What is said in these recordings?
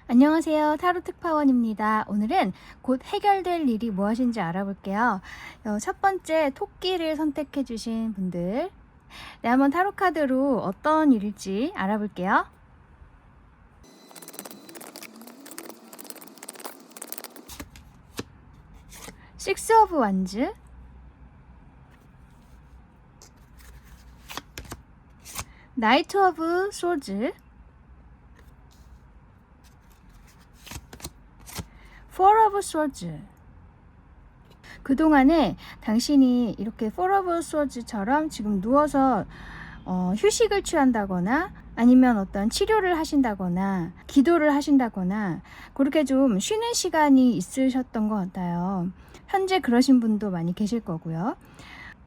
안녕하세요. 타로 특파원입니다. 오늘은 곧 해결될 일이 무엇인지 알아볼게요. 첫 번째, 토끼를 선택해 주신 분들, 네, 한번 타로 카드로 어떤 일일지 알아볼게요. 식스 오브 완즈, 나이트 오브 소즈, 포 오브 소즈. 그동안에 당신이 이렇게 포 오브 소즈처럼 지금 누워서 휴식을 취한다거나 아니면 어떤 치료를 하신다거나 기도를 하신다거나 그렇게 좀 쉬는 시간이 있으셨던 것 같아요. 현재 그러신 분도 많이 계실 거고요.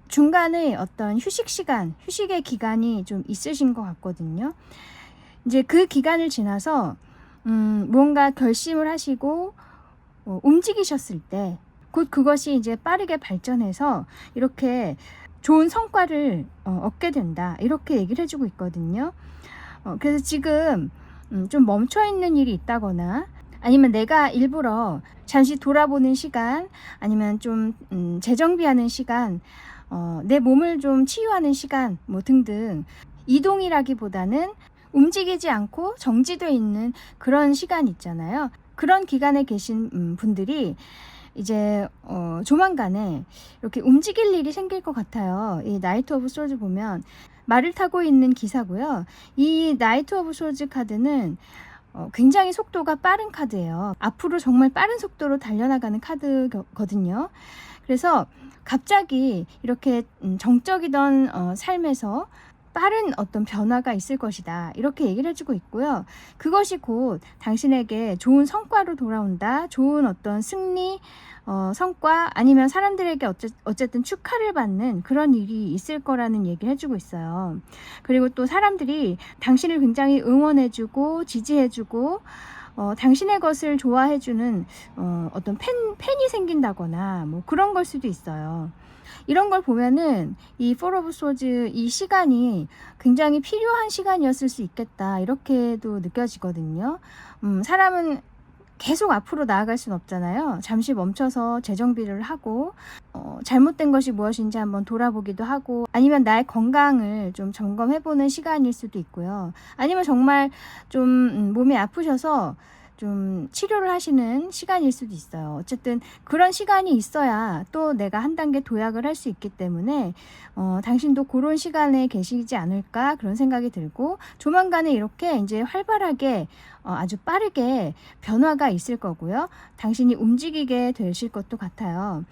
중간에 어떤 휴식 시간, 휴식의 기간이 좀 있으신 것 같거든요. 이제 그 기간을 지나서 뭔가 결심을 하시고 움직이셨을 때 곧 그것이 이제 빠르게 발전해서 이렇게 좋은 성과를 얻게 된다, 이렇게 얘기를 해주고 있거든요. 그래서 지금 좀 멈춰있는 일이 있다거나 아니면 내가 일부러 잠시 돌아보는 시간, 아니면 좀 재정비하는 시간, 내 몸을 좀 치유하는 시간 뭐 등등, 이동이라기보다는 움직이지 않고 정지되어 있는 그런 시간 있잖아요. 그런 기간에 계신 분들이 이제 조만간에 이렇게 움직일 일이 생길 것 같아요. 이 나이트 오브 소즈 보면 말을 타고 있는 기사고요. 이 나이트 오브 소즈 카드는 굉장히 속도가 빠른 카드예요. 앞으로 정말 빠른 속도로 달려나가는 카드거든요. 그래서 갑자기 이렇게 정적이던 삶에서 빠른 어떤 변화가 있을 것이다, 이렇게 얘기를 해주고 있고요. 그것이 곧 당신에게 좋은 성과로 돌아온다, 좋은 어떤 승리, 성과, 아니면 사람들에게 어쨌든 축하를 받는 그런 일이 있을 거라는 얘기를 해주고 있어요. 그리고 또 사람들이 당신을 굉장히 응원해주고 지지해주고 당신의 것을 좋아해주는 어떤 팬이 생긴다거나 뭐 그런 걸 수도 있어요. 이런 걸 보면은 이 포 오브 소즈, 이 시간이 굉장히 필요한 시간이었을 수 있겠다, 이렇게도 느껴지거든요. 사람은 계속 앞으로 나아갈 수는 없잖아요. 잠시 멈춰서 재정비를 하고 잘못된 것이 무엇인지 한번 돌아보기도 하고, 아니면 나의 건강을 좀 점검해보는 시간일 수도 있고요. 아니면 정말 좀 몸이 아프셔서 좀 치료를 하시는 시간일 수도 있어요. 어쨌든 그런 시간이 있어야 또 내가 한 단계 도약을 할 수 있기 때문에 당신도 그런 시간에 계시지 않을까, 그런 생각이 들고, 조만간에 이렇게 이제 활발하게 아주 빠르게 변화가 있을 거고요. 당신이 움직이게 되실 것도 같아요.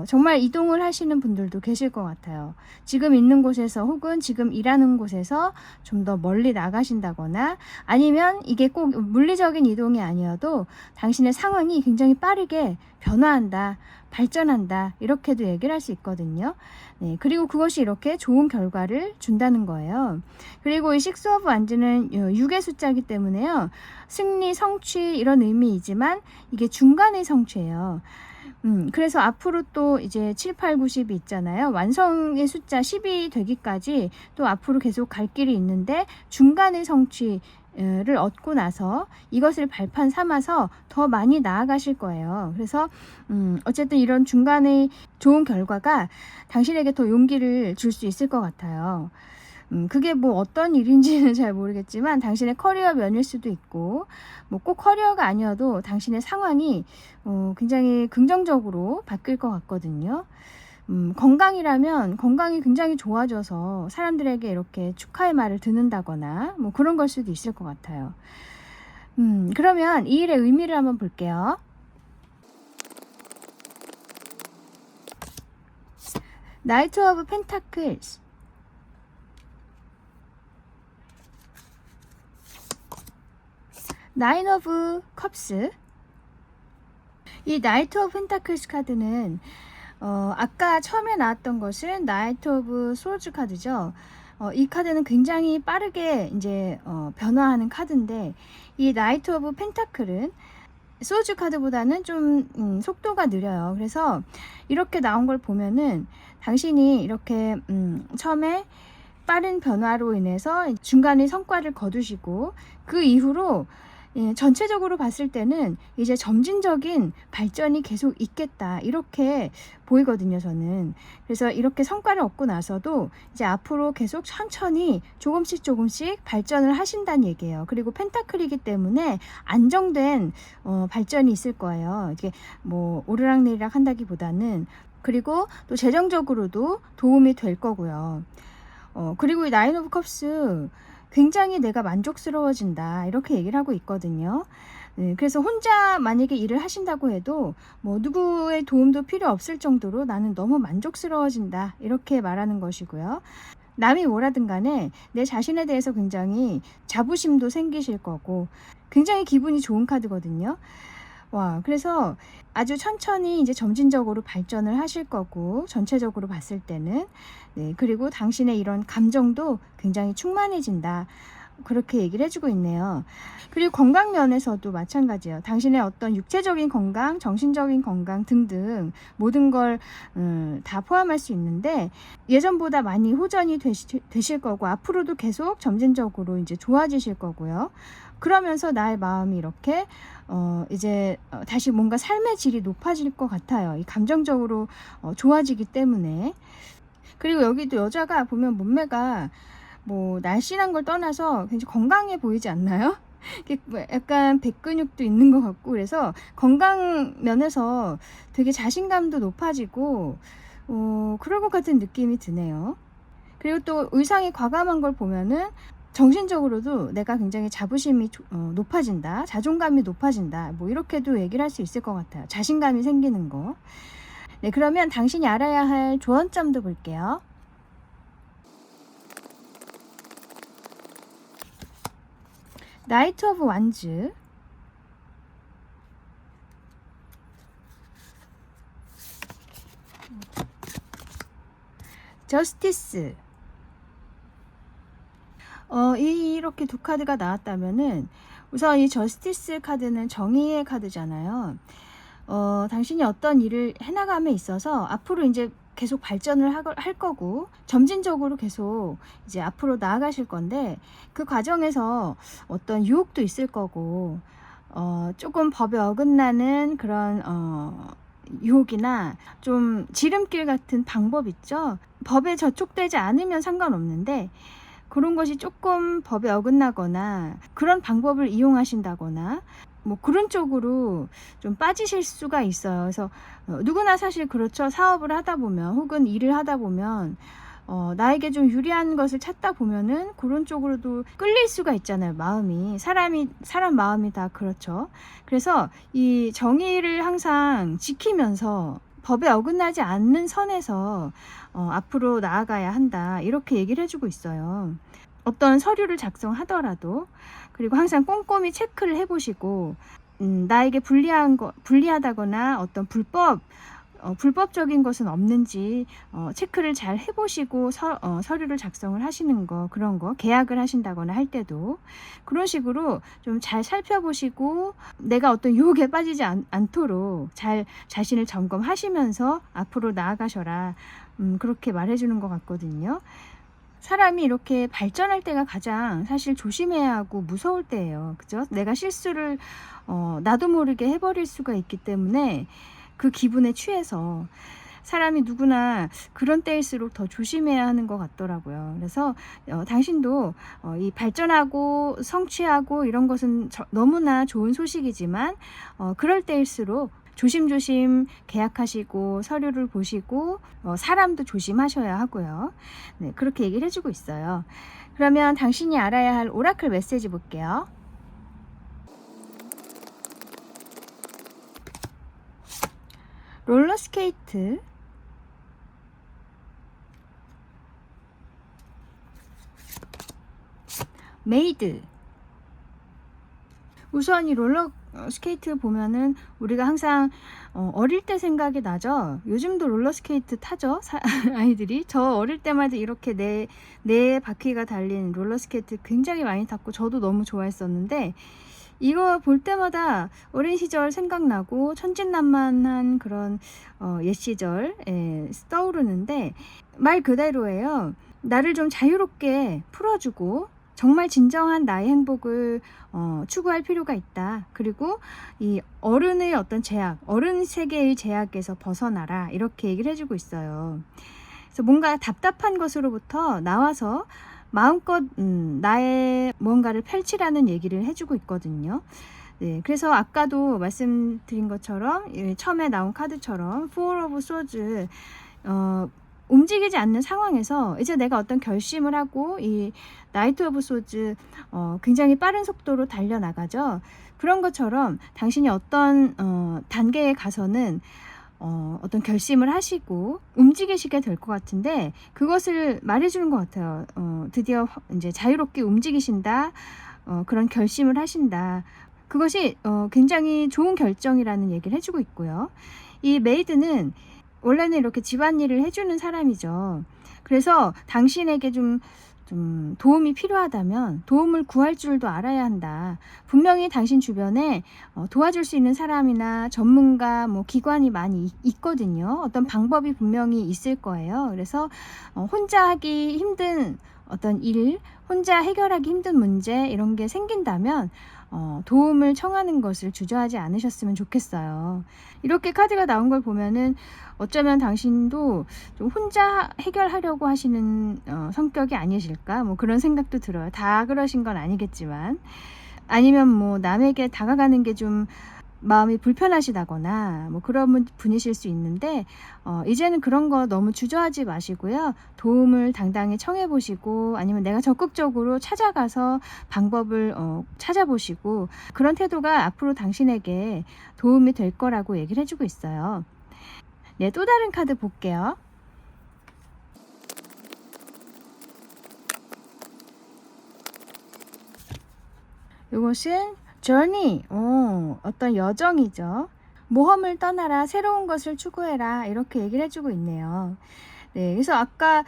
정말 이동을 하시는 분들도 계실 것 같아요. 지금 있는 곳에서 혹은 지금 일하는 곳에서 좀 더 멀리 나가신다거나, 아니면 이게 꼭 물리적인 이동이 아니어도 당신의 상황이 굉장히 빠르게 변화한다, 발전한다, 이렇게도 얘기를 할 수 있거든요. 네, 그리고 그것이 이렇게 좋은 결과를 준다는 거예요. 그리고 이 식스 오브 완즈는 6의 숫자이기 때문에요, 승리, 성취 이런 의미이지만 이게 중간의 성취예요. 그래서 앞으로 또 이제 7, 8, 9, 10이 있잖아요. 완성의 숫자 10이 되기까지 또 앞으로 계속 갈 길이 있는데, 중간의 성취를 얻고 나서 이것을 발판 삼아서 더 많이 나아가실 거예요. 그래서 어쨌든 이런 중간의 좋은 결과가 당신에게 더 용기를 줄 수 있을 것 같아요. 그게 뭐 어떤 일인지는 잘 모르겠지만 당신의 커리어 면일 수도 있고, 뭐 꼭 커리어가 아니어도 당신의 상황이 굉장히 긍정적으로 바뀔 것 같거든요. 건강이라면 건강이 굉장히 좋아져서 사람들에게 이렇게 축하의 말을 듣는다거나 뭐 그런 걸 수도 있을 것 같아요. 그러면 이 일의 의미를 한번 볼게요. 나이트 오브 펜타클스, 나인 오브 컵스. 이 나이트 오브 펜타클스 카드는 아까 처음에 나왔던 것은 나이트 오브 소울즈 카드죠. 이 카드는 굉장히 빠르게 이제 변화하는 카드인데, 이 나이트 오브 펜타클은 소울즈 카드보다는 좀 속도가 느려요. 그래서 이렇게 나온 걸 보면은 당신이 이렇게 처음에 빠른 변화로 인해서 중간에 성과를 거두시고, 그 이후로 전체적으로 봤을 때는 이제 점진적인 발전이 계속 있겠다, 이렇게 보이거든요, 저는. 그래서 이렇게 성과를 얻고 나서도 이제 앞으로 계속 천천히 조금씩 발전을 하신다는 얘기예요. 그리고 펜타클이기 때문에 안정된 발전이 있을 거예요. 이게 뭐 오르락내리락 한다기보다는. 그리고 또 재정적으로도 도움이 될 거고요. 그리고 이 나인 오브 컵스, 굉장히 내가 만족스러워진다, 이렇게 얘기를 하고 있거든요. 그래서 혼자 만약에 일을 하신다고 해도 뭐 누구의 도움도 필요 없을 정도로 나는 너무 만족스러워진다, 이렇게 말하는 것이고요. 남이 뭐라든 간에 내 자신에 대해서 굉장히 자부심도 생기실 거고, 굉장히 기분이 좋은 카드거든요. 그래서 아주 천천히 이제 점진적으로 발전을 하실 거고, 전체적으로 봤을 때는. 그리고 당신의 이런 감정도 굉장히 충만해진다, 그렇게 얘기를 해주고 있네요. 그리고 건강 면에서도 마찬가지예요. 당신의 어떤 육체적인 건강, 정신적인 건강 등등 모든 걸 다 포함할 수 있는데, 예전보다 많이 호전이 되실 거고, 앞으로도 계속 점진적으로 이제 좋아지실 거고요. 그러면서 나의 마음이 이렇게 이제 다시 뭔가 삶의 질이 높아질 것 같아요. 이 감정적으로 좋아지기 때문에. 그리고 여기도 여자가 보면 몸매가 뭐 날씬한 걸 떠나서 굉장히 건강해 보이지 않나요? 약간 백근육도 있는 것 같고, 그래서 건강 면에서 되게 자신감도 높아지고 그럴 것 같은 느낌이 드네요. 그리고 또 의상이 과감한 걸 보면은 정신적으로도 내가 굉장히 자부심이 높아진다, 자존감이 높아진다, 뭐 이렇게도 얘기를 할 수 있을 것 같아요. 자신감이 생기는 거. 네, 그러면 당신이 알아야 할 조언점도 볼게요. 나이트 오브 완즈, 저스티스. 이렇게 두 카드가 나왔다면은, 우선 이 저스티스 카드는 정의의 카드잖아요. 당신이 어떤 일을 해나감에 있어서 앞으로 이제 계속 발전을 할 거고, 점진적으로 계속 이제 앞으로 나아가실 건데, 그 과정에서 어떤 유혹도 있을 거고, 조금 법에 어긋나는 그런 유혹이나 좀 지름길 같은 방법 있죠. 법에 저촉되지 않으면 상관없는데, 그런 것이 조금 법에 어긋나거나 그런 방법을 이용하신다거나 뭐 그런 쪽으로 좀 빠지실 수가 있어요. 그래서 누구나 사실 그렇죠. 사업을 하다 보면 혹은 일을 하다 보면 나에게 좀 유리한 것을 찾다 보면은 그런 쪽으로도 끌릴 수가 있잖아요. 마음 마음이 다 그렇죠. 그래서 이 정의를 항상 지키면서 법에 어긋나지 않는 선에서 앞으로 나아가야 한다, 이렇게 얘기를 해주고 있어요. 어떤 서류를 작성하더라도, 그리고 항상 꼼꼼히 체크를 해보시고, 나에게 불리하다거나 어떤 불법적인 것은 없는지 체크를 잘 해보시고 서류를 작성을 하시는 거, 그런 거, 계약을 하신다거나 할 때도 그런 식으로 좀 잘 살펴보시고, 내가 어떤 유혹에 빠지지 않도록 잘 자신을 점검하시면서 앞으로 나아가셔라, 그렇게 말해주는 것 같거든요. 사람이 이렇게 발전할 때가 가장 사실 조심해야 하고 무서울 때예요. 그죠? 내가 실수를 나도 모르게 해버릴 수가 있기 때문에 그 기분에 취해서 사람이 누구나 그런 때일수록 더 조심해야 하는 것 같더라고요. 그래서 당신도 이 발전하고 성취하고 이런 것은 너무나 좋은 소식이지만 그럴 때일수록 조심조심 계약하시고 서류를 보시고 사람도 조심하셔야 하고요. 네, 그렇게 얘기를 해주고 있어요. 그러면 당신이 알아야 할 오라클 메시지 볼게요. 롤러스케이트, 메이드. 우선 이 롤러 스케이트 보면은 우리가 항상 어릴 때 생각이 나죠. 요즘도 롤러 스케이트 타죠, 아이들이. 저 어릴 때마다 이렇게 네 바퀴가 달린 롤러 스케이트 굉장히 많이 탔고 저도 너무 좋아했었는데, 이거 볼 때마다 어린 시절 생각나고 천진난만한 그런 옛 시절 떠오르는데, 말 그대로예요. 나를 좀 자유롭게 풀어주고 정말 진정한 나의 행복을 추구할 필요가 있다. 그리고 이 어른의 어떤 제약, 어른 세계의 제약에서 벗어나라, 이렇게 얘기를 해주고 있어요. 그래서 뭔가 답답한 것으로부터 나와서 마음껏 나의 뭔가를 펼치라는 얘기를 해주고 있거든요. 네, 그래서 아까도 말씀드린 것처럼 처음에 나온 카드처럼 Four of Swords, 움직이지 않는 상황에서 이제 내가 어떤 결심을 하고 이 나이트 오브 소즈 굉장히 빠른 속도로 달려나가죠. 그런 것처럼 당신이 어떤 단계에 가서는 어떤 결심을 하시고 움직이시게 될 것 같은데, 그것을 말해주는 것 같아요. 드디어 이제 자유롭게 움직이신다, 그런 결심을 하신다. 그것이 굉장히 좋은 결정이라는 얘기를 해주고 있고요. 이 메이드는 원래는 이렇게 집안일을 해주는 사람이죠. 그래서 당신에게 좀 도움이 필요하다면 도움을 구할 줄도 알아야 한다. 분명히 당신 주변에 도와줄 수 있는 사람이나 전문가, 기관이 많이 있거든요. 어떤 방법이 분명히 있을 거예요. 그래서 혼자 하기 힘든 어떤 일, 혼자 해결하기 힘든 문제, 이런 게 생긴다면 도움을 청하는 것을 주저하지 않으셨으면 좋겠어요. 이렇게 카드가 나온 걸 보면은 어쩌면 당신도 좀 혼자 해결하려고 하시는 성격이 아니실까, 그런 생각도 들어요. 다 그러신 건 아니겠지만, 아니면 남에게 다가가는 게 좀 마음이 불편하시다거나 그런 분이실 수 있는데, 이제는 그런 거 너무 주저하지 마시고요. 도움을 당당히 청해 보시고, 아니면 내가 적극적으로 찾아가서 방법을 찾아보시고, 그런 태도가 앞으로 당신에게 도움이 될 거라고 얘기를 해주고 있어요. 네, 또 다른 카드 볼게요. 이것은 journey, 어떤 여정이죠. 모험을 떠나라, 새로운 것을 추구해라, 이렇게 얘기를 해주고 있네요. 네, 그래서 아까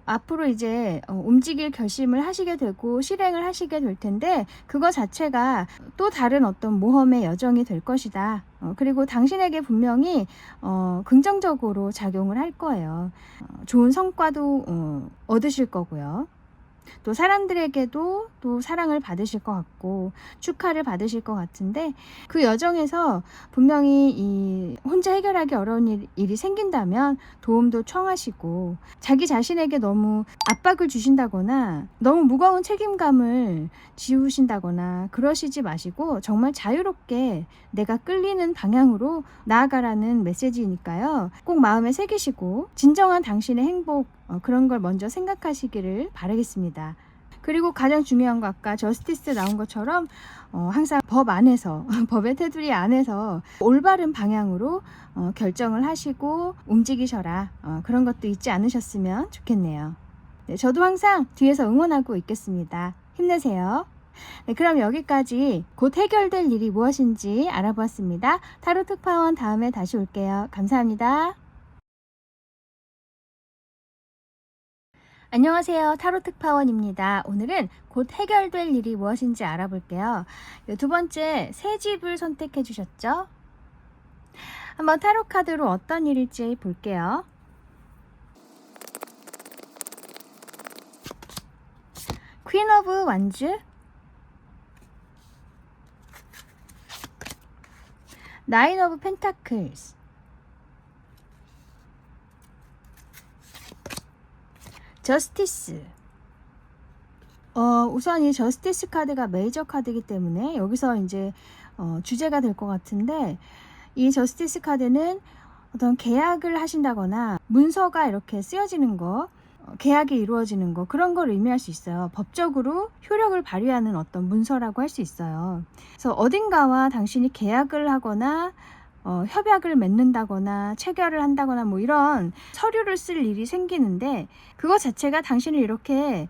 앞으로 이제 움직일 결심을 하시게 되고 실행을 하시게 될 텐데, 그거 자체가 또 다른 어떤 모험의 여정이 될 것이다. 그리고 당신에게 분명히 긍정적으로 작용을 할 거예요. 좋은 성과도 얻으실 거고요. 또 사람들에게도 또 사랑을 받으실 것 같고 축하를 받으실 것 같은데, 그 여정에서 분명히 이 혼자 해결하기 어려운 일이 생긴다면 도움도 청하시고, 자기 자신에게 너무 압박을 주신다거나 너무 무거운 책임감을 지우신다거나 그러시지 마시고, 정말 자유롭게 내가 끌리는 방향으로 나아가라는 메시지니까요. 꼭 마음에 새기시고 진정한 당신의 행복, 그런 걸 먼저 생각하시기를 바라겠습니다. 그리고 가장 중요한 거, 아까 저스티스 나온 것처럼 항상 법 안에서 법의 테두리 안에서 올바른 방향으로 결정을 하시고 움직이셔라, 그런 것도 잊지 않으셨으면 좋겠네요. 네, 저도 항상 뒤에서 응원하고 있겠습니다. 힘내세요. 네, 그럼 여기까지 곧 해결될 일이 무엇인지 알아보았습니다. 타로 특파원 다음에 다시 올게요. 감사합니다. 안녕하세요. 타로 특파원입니다. 오늘은 곧 해결될 일이 무엇인지 알아볼게요. 두 번째, 새 집을 선택해 주셨죠? 한번 타로 카드로 어떤 일일지 볼게요. 퀸 오브 완즈, 나인 오브 펜타클스, 저스티스. 우선 이 저스티스 카드가 메이저 카드이기 때문에 여기서 이제 주제가 될 것 같은데, 이 저스티스 카드는 어떤 계약을 하신다거나 문서가 이렇게 쓰여지는 거, 계약이 이루어지는 거, 그런 걸 의미할 수 있어요. 법적으로 효력을 발휘하는 어떤 문서라고 할 수 있어요. 그래서 어딘가와 당신이 계약을 하거나 협약을 맺는다거나 체결을 한다거나 뭐 이런 서류를 쓸 일이 생기는데, 그것 자체가 당신을 이렇게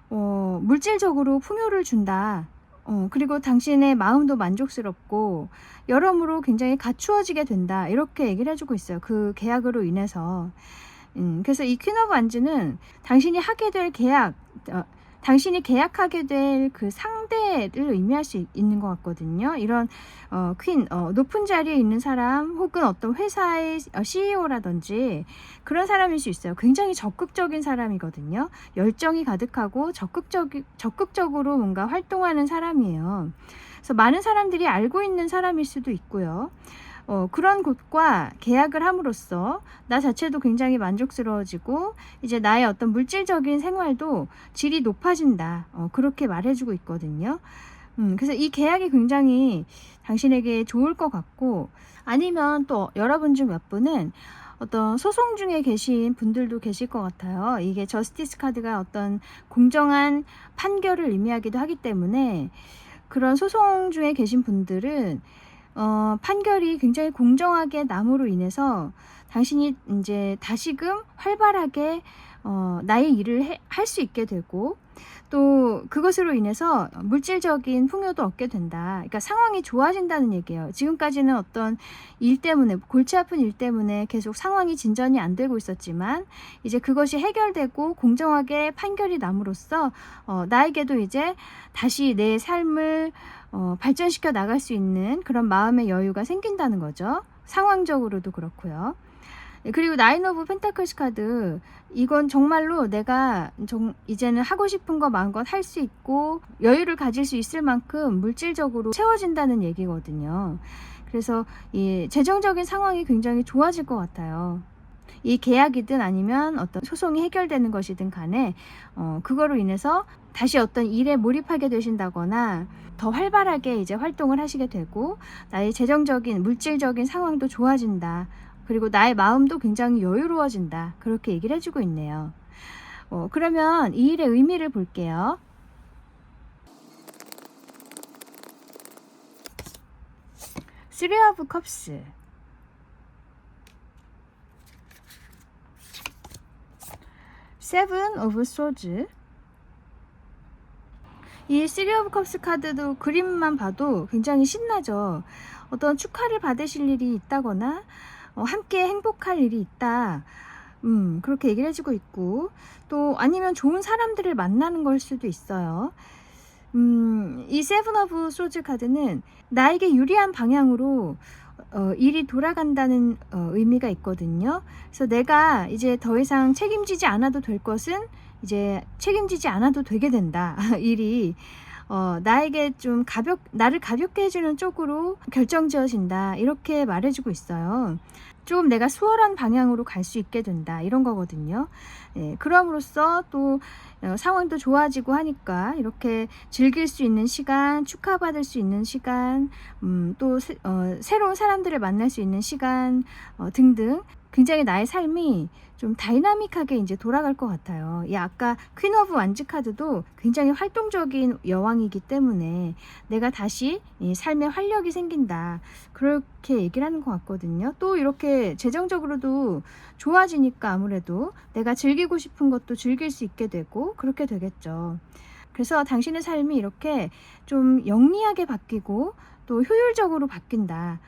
물질적으로 풍요를 준다. 그리고 당신의 마음도 만족스럽고 여러모로 굉장히 갖추어지게 된다. 이렇게 얘기를 해주고 있어요. 그 계약으로 인해서. 그래서 이 퀸 오브 완즈는 당신이 하게 될 계약, 당신이 계약하게 될 그 상대를 의미할 수 있는 것 같거든요. 이런 높은 자리에 있는 사람, 혹은 어떤 회사의 CEO라든지 그런 사람일 수 있어요. 굉장히 적극적인 사람이거든요. 열정이 가득하고 적극적으로 뭔가 활동하는 사람이에요. 그래서 많은 사람들이 알고 있는 사람일 수도 있고요. 그런 곳과 계약을 함으로써 나 자체도 굉장히 만족스러워지고 이제 나의 어떤 물질적인 생활도 질이 높아진다. 그렇게 말해주고 있거든요. 그래서 이 계약이 굉장히 당신에게 좋을 것 같고, 아니면 또 여러분 중 몇 분은 어떤 소송 중에 계신 분들도 계실 것 같아요. 이게 저스티스 카드가 어떤 공정한 판결을 의미하기도 하기 때문에, 그런 소송 중에 계신 분들은 판결이 굉장히 공정하게 남으로 인해서 당신이 이제 다시금 활발하게 나의 일을 할 수 있게 되고, 또 그것으로 인해서 물질적인 풍요도 얻게 된다. 그러니까 상황이 좋아진다는 얘기예요. 지금까지는 어떤 일 때문에, 골치 아픈 일 때문에 계속 상황이 진전이 안 되고 있었지만, 이제 그것이 해결되고 공정하게 판결이 남으로써 나에게도 이제 다시 내 삶을 발전시켜 나갈 수 있는 그런 마음의 여유가 생긴다는 거죠. 상황적으로도 그렇고요. 그리고 나인 오브 펜타클스 카드, 이건 정말로 내가 이제는 하고 싶은 거 마음껏 할 수 있고 여유를 가질 수 있을 만큼 물질적으로 채워진다는 얘기거든요. 그래서 이 재정적인 상황이 굉장히 좋아질 것 같아요. 이 계약이든 아니면 어떤 소송이 해결되는 것이든 간에 그거로 인해서 다시 어떤 일에 몰입하게 되신다거나 더 활발하게 이제 활동을 하시게 되고, 나의 재정적인 물질적인 상황도 좋아진다. 그리고 나의 마음도 굉장히 여유로워진다. 그렇게 얘기를 해주고 있네요. 그러면 이 일의 의미를 볼게요. 쓰리 오브 컵스, 세븐 오브 소즈. 이 쓰리 오브 컵스 카드도 그림만 봐도 굉장히 신나죠. 어떤 축하를 받으실 일이 있다거나 함께 행복할 일이 있다. 그렇게 얘기를 해주고 있고, 또 아니면 좋은 사람들을 만나는 걸 수도 있어요. 이 세븐 오브 소즈 카드는 나에게 유리한 방향으로 일이 돌아간다는 의미가 있거든요. 그래서 내가 이제 더 이상 책임지지 않아도 될 것은 이제 책임지지 않아도 되게 된다. 일이 나에게 좀 나를 가볍게 해주는 쪽으로 결정지어진다. 이렇게 말해주고 있어요. 좀 내가 수월한 방향으로 갈 수 있게 된다. 이런 거거든요. 그럼으로써 또 상황도 좋아지고 하니까 이렇게 즐길 수 있는 시간, 축하받을 수 있는 시간, 또 새로운 사람들을 만날 수 있는 시간 등등, 굉장히 나의 삶이 좀 다이나믹하게 이제 돌아갈 것 같아요. 이 아까 퀸 오브 완즈 카드도 굉장히 활동적인 여왕이기 때문에 내가 다시 이 삶에 활력이 생긴다. 그렇게 얘기를 하는 것 같거든요. 또 이렇게 재정적으로도 좋아지니까 아무래도 내가 즐기고 싶은 것도 즐길 수 있게 되고 그렇게 되겠죠. 그래서 당신의 삶이 이렇게 좀 영리하게 바뀌고 또 효율적으로 바뀐다.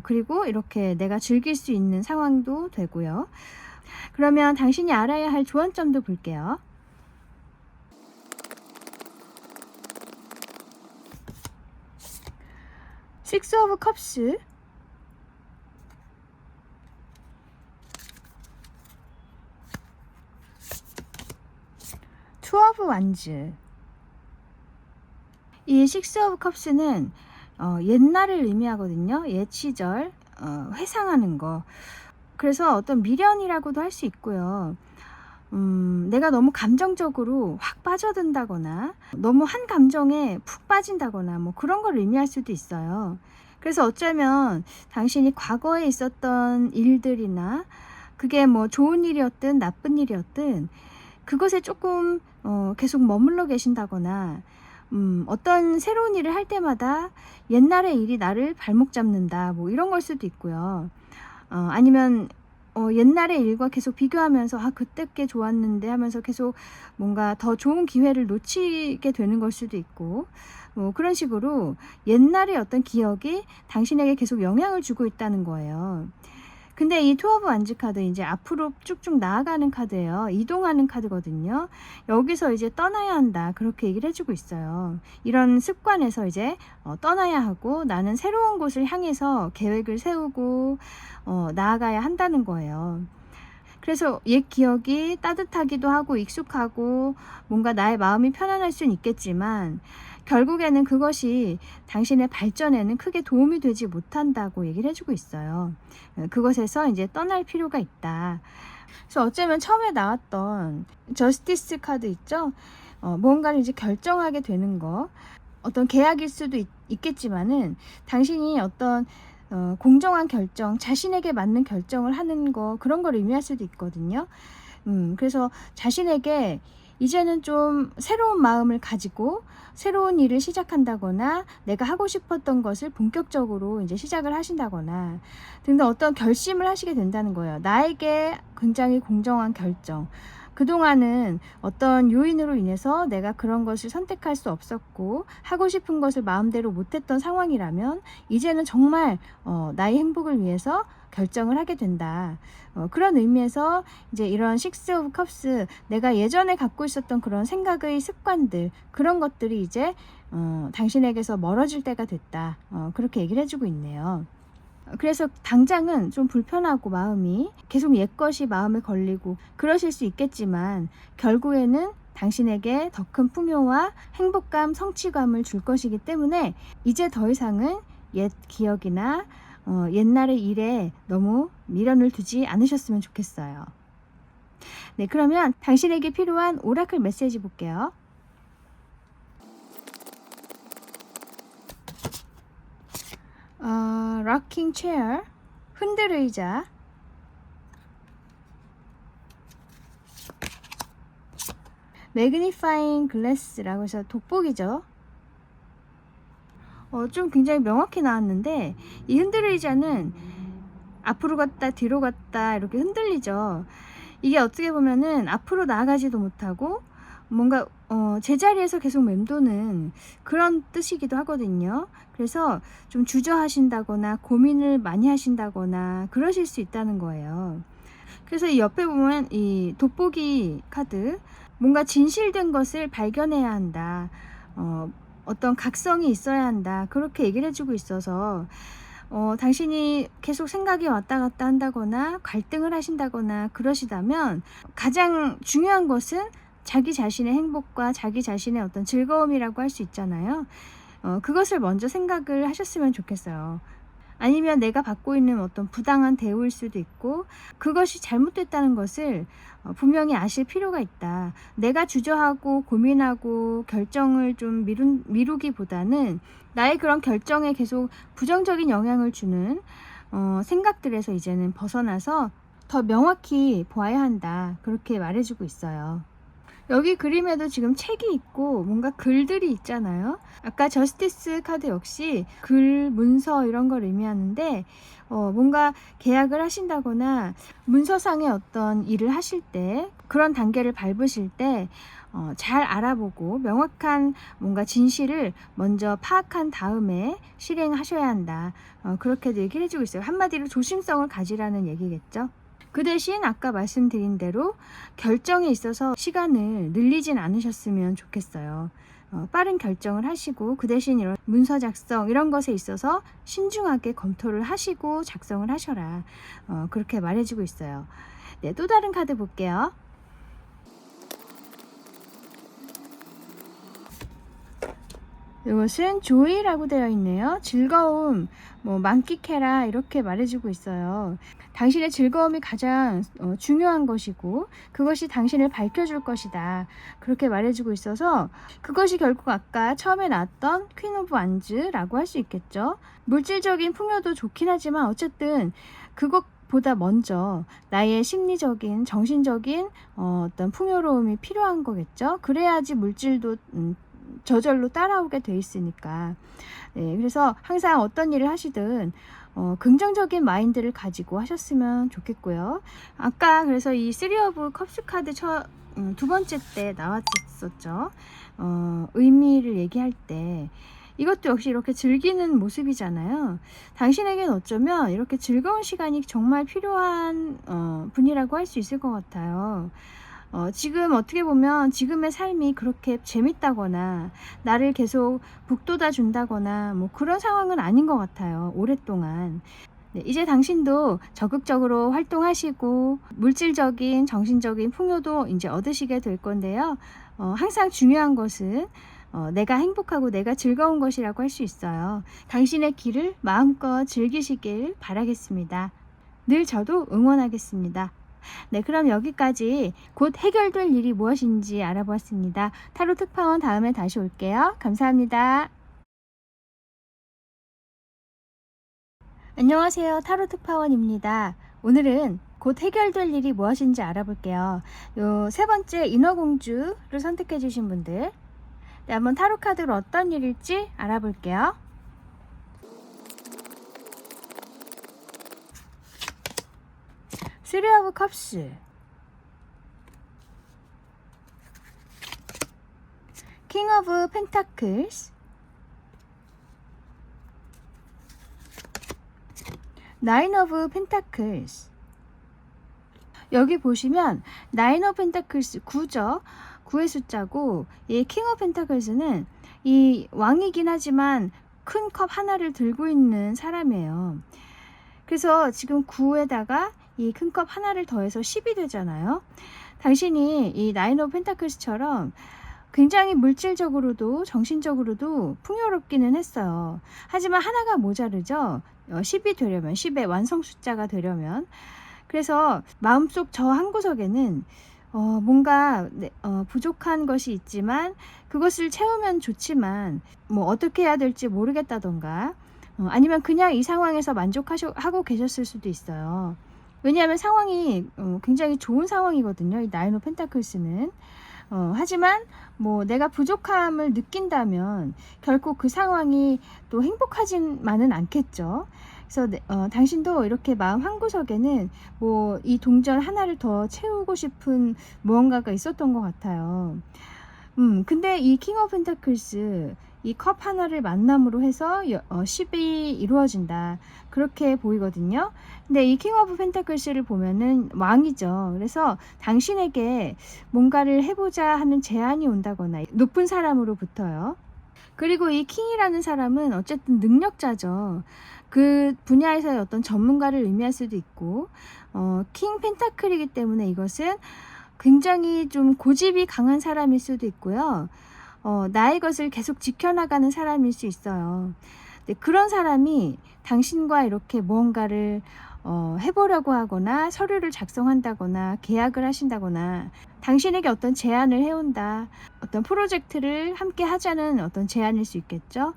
그리고 이렇게 내가 즐길 수 있는 상황도 되고요. 그러면 당신이 알아야 할 조언점도 볼게요. 식스 오브 컵스, 투 오브 완즈. 이 식스 오브 컵스는 옛날을 의미하거든요. 옛 시절, 회상하는 거. 그래서 어떤 미련이라고도 할 수 있고요. 내가 너무 감정적으로 확 빠져든다거나 너무 한 감정에 푹 빠진다거나 뭐 그런 걸 의미할 수도 있어요. 그래서 어쩌면 당신이 과거에 있었던 일들이나 그게 뭐 좋은 일이었든 나쁜 일이었든 그것에 조금 계속 머물러 계신다거나 어떤 새로운 일을 할 때마다 옛날의 일이 나를 발목 잡는다, 뭐 이런 걸 수도 있고요. 아니면 옛날의 일과 계속 비교하면서 그때 꽤 좋았는데 하면서 계속 뭔가 더 좋은 기회를 놓치게 되는 걸 수도 있고, 뭐 그런 식으로 옛날의 어떤 기억이 당신에게 계속 영향을 주고 있다는 거예요. 근데 이 투 오브 완즈 카드 이제 앞으로 쭉쭉 나아가는 카드예요. 이동하는 카드거든요. 여기서 이제 떠나야 한다, 그렇게 얘기를 해주고 있어요. 이런 습관에서 이제 떠나야 하고 나는 새로운 곳을 향해서 계획을 세우고 나아가야 한다는 거예요. 그래서 옛 기억이 따뜻하기도 하고 익숙하고 뭔가 나의 마음이 편안할 수는 있겠지만 결국에는 그것이 당신의 발전에는 크게 도움이 되지 못한다고 얘기를 해주고 있어요. 그것에서 이제 떠날 필요가 있다. 그래서 어쩌면 처음에 나왔던 저스티스 카드 있죠? 뭔가를 이제 결정하게 되는 거, 어떤 계약일 수도 있겠지만은 당신이 어떤 공정한 결정, 자신에게 맞는 결정을 하는 거, 그런 걸 의미할 수도 있거든요. 그래서 자신에게 이제는 좀 새로운 마음을 가지고 새로운 일을 시작한다거나 내가 하고 싶었던 것을 본격적으로 이제 시작을 하신다거나 등등 어떤 결심을 하시게 된다는 거예요. 나에게 굉장히 공정한 결정. 그동안은 어떤 요인으로 인해서 내가 그런 것을 선택할 수 없었고 하고 싶은 것을 마음대로 못했던 상황이라면 이제는 정말 나의 행복을 위해서 결정을 하게 된다. 그런 의미에서 이제 이런 식스 오브 컵스, 내가 예전에 갖고 있었던 그런 생각의 습관들, 그런 것들이 이제 당신에게서 멀어질 때가 됐다. 그렇게 얘기를 해주고 있네요. 그래서 당장은 좀 불편하고 마음이 계속 옛것이 마음에 걸리고 그러실 수 있겠지만 결국에는 당신에게 더 큰 풍요와 행복감, 성취감을 줄 것이기 때문에 이제 더 이상은 옛 기억이나 옛날의 일에 너무 미련을 두지 않으셨으면 좋겠어요. 네, 그러면 당신에게 필요한 오라클 메시지 볼게요. rocking chair, 흔들 의자, magnifying glass라고 해서 돋보기죠. 좀 굉장히 명확히 나왔는데 이 흔들 의자는 앞으로 갔다 뒤로 갔다 이렇게 흔들리죠. 이게 어떻게 보면은 앞으로 나아가지도 못하고 뭔가 제자리에서 계속 맴도는 그런 뜻이기도 하거든요. 그래서 좀 주저하신다거나 고민을 많이 하신다거나 그러실 수 있다는 거예요. 그래서 이 옆에 보면 이 돋보기 카드, 뭔가 진실된 것을 발견해야 한다, 어떤 각성이 있어야 한다, 그렇게 얘기를 해주고 있어서 당신이 계속 생각이 왔다 갔다 한다거나 갈등을 하신다거나 그러시다면 가장 중요한 것은 자기 자신의 행복과 자기 자신의 어떤 즐거움이라고 할 수 있잖아요. 그것을 먼저 생각을 하셨으면 좋겠어요. 아니면 내가 받고 있는 어떤 부당한 대우일 수도 있고 그것이 잘못됐다는 것을 분명히 아실 필요가 있다. 내가 주저하고 고민하고 결정을 좀 미루기보다는 나의 그런 결정에 계속 부정적인 영향을 주는 생각들에서 이제는 벗어나서 더 명확히 보아야 한다, 그렇게 말해주고 있어요. 여기 그림에도 지금 책이 있고 뭔가 글들이 있잖아요. 아까 저스티스 카드 역시 글, 문서 이런 걸 의미하는데 뭔가 계약을 하신다거나 문서상의 어떤 일을 하실 때, 그런 단계를 밟으실 때 잘 알아보고 명확한 뭔가 진실을 먼저 파악한 다음에 실행하셔야 한다. 그렇게도 얘기를 해주고 있어요. 한마디로 조심성을 가지라는 얘기겠죠. 그 대신 아까 말씀드린 대로 결정에 있어서 시간을 늘리진 않으셨으면 좋겠어요. 빠른 결정을 하시고 그 대신 이런 문서 작성 이런 것에 있어서 신중하게 검토를 하시고 작성을 하셔라. 그렇게 말해주고 있어요. 네, 또 다른 카드 볼게요. 이것은 조이라고 되어 있네요. 즐거움, 만끽해라, 이렇게 말해주고 있어요. 당신의 즐거움이 가장 중요한 것이고 그것이 당신을 밝혀줄 것이다, 그렇게 말해주고 있어서 그것이 결국 아까 처음에 나왔던 퀸 오브 완즈라고 할 수 있겠죠. 물질적인 풍요도 좋긴 하지만 어쨌든 그것보다 먼저 나의 심리적인, 정신적인 어떤 풍요로움이 필요한 거겠죠. 그래야지 물질도 저절로 따라오게 돼 있으니까. 네, 그래서 항상 어떤 일을 하시든 긍정적인 마인드를 가지고 하셨으면 좋겠고요. 아까 그래서 이 3 오브 컵스 카드 두 번째 때 나왔었죠. 의미를 얘기할 때 이것도 역시 이렇게 즐기는 모습이잖아요. 당신에겐 어쩌면 이렇게 즐거운 시간이 정말 필요한 분이라고 할 수 있을 것 같아요. 지금 어떻게 보면 지금의 삶이 그렇게 재밌다거나 나를 계속 북돋아 준다거나 뭐 그런 상황은 아닌 것 같아요. 오랫동안. 네, 이제 당신도 적극적으로 활동하시고 물질적인 정신적인 풍요도 이제 얻으시게 될 건데요. 항상 중요한 것은 내가 행복하고 내가 즐거운 것이라고 할 수 있어요. 당신의 길을 마음껏 즐기시길 바라겠습니다. 늘 저도 응원하겠습니다. 네, 그럼 여기까지 곧 해결될 일이 무엇인지 알아보았습니다. 타로 특파원 다음에 다시 올게요. 감사합니다. 안녕하세요. 타로 특파원입니다. 오늘은 곧 해결될 일이 무엇인지 알아볼게요. 요 세 번째 인어공주를 선택해 주신 분들, 네, 한번 타로 카드로 어떤 일일지 알아볼게요. 쓰리 오브 컵스, 킹 오브 펜타클스, 나인 오브 펜타클스. 여기 보시면 나인 오브 펜타클스 9죠. 9의 숫자고 이 킹 오브 펜타클스는 이 왕이긴 하지만 큰 컵 하나를 들고 있는 사람이에요. 그래서 지금 9에다가 이 큰 컵 하나를 더해서 10이 되잖아요. 당신이 이 나인 오브 펜타클스처럼 굉장히 물질적으로도 정신적으로도 풍요롭기는 했어요. 하지만 하나가 모자르죠. 10이 되려면, 10의 완성 숫자가 되려면. 그래서 마음속 저 한 구석에는 뭔가 부족한 것이 있지만 그것을 채우면 좋지만 뭐 어떻게 해야 될지 모르겠다던가 아니면 그냥 이 상황에서 만족하고 계셨을 수도 있어요. 왜냐하면 상황이 굉장히 좋은 상황이거든요. 이 나인 오브 펜타클스는. 하지만 뭐 내가 부족함을 느낀다면 결코 그 상황이 또 행복하지만은 않겠죠. 그래서 당신도 이렇게 마음 한구석에는 뭐 이 동전 하나를 더 채우고 싶은 무언가가 있었던 것 같아요. 근데 이 킹 오브 펜타클스 이 컵 하나를 만남으로 해서 10이 이루어진다. 그렇게 보이거든요. 근데 이 킹 오브 펜타클스를 보면은 왕이죠. 그래서 당신에게 뭔가를 해보자 하는 제안이 온다거나 높은 사람으로부터요. 그리고 이 킹이라는 사람은 어쨌든 능력자죠. 그 분야에서의 어떤 전문가를 의미할 수도 있고, 킹 펜타클이기 때문에 이것은 굉장히 좀 고집이 강한 사람일 수도 있고요. 나의 것을 계속 지켜나가는 사람일 수 있어요. 네, 그런 사람이 당신과 이렇게 무언가를 해보려고 하거나 서류를 작성한다거나 계약을 하신다거나 당신에게 어떤 제안을 해온다. 어떤 프로젝트를 함께 하자는 어떤 제안일 수 있겠죠.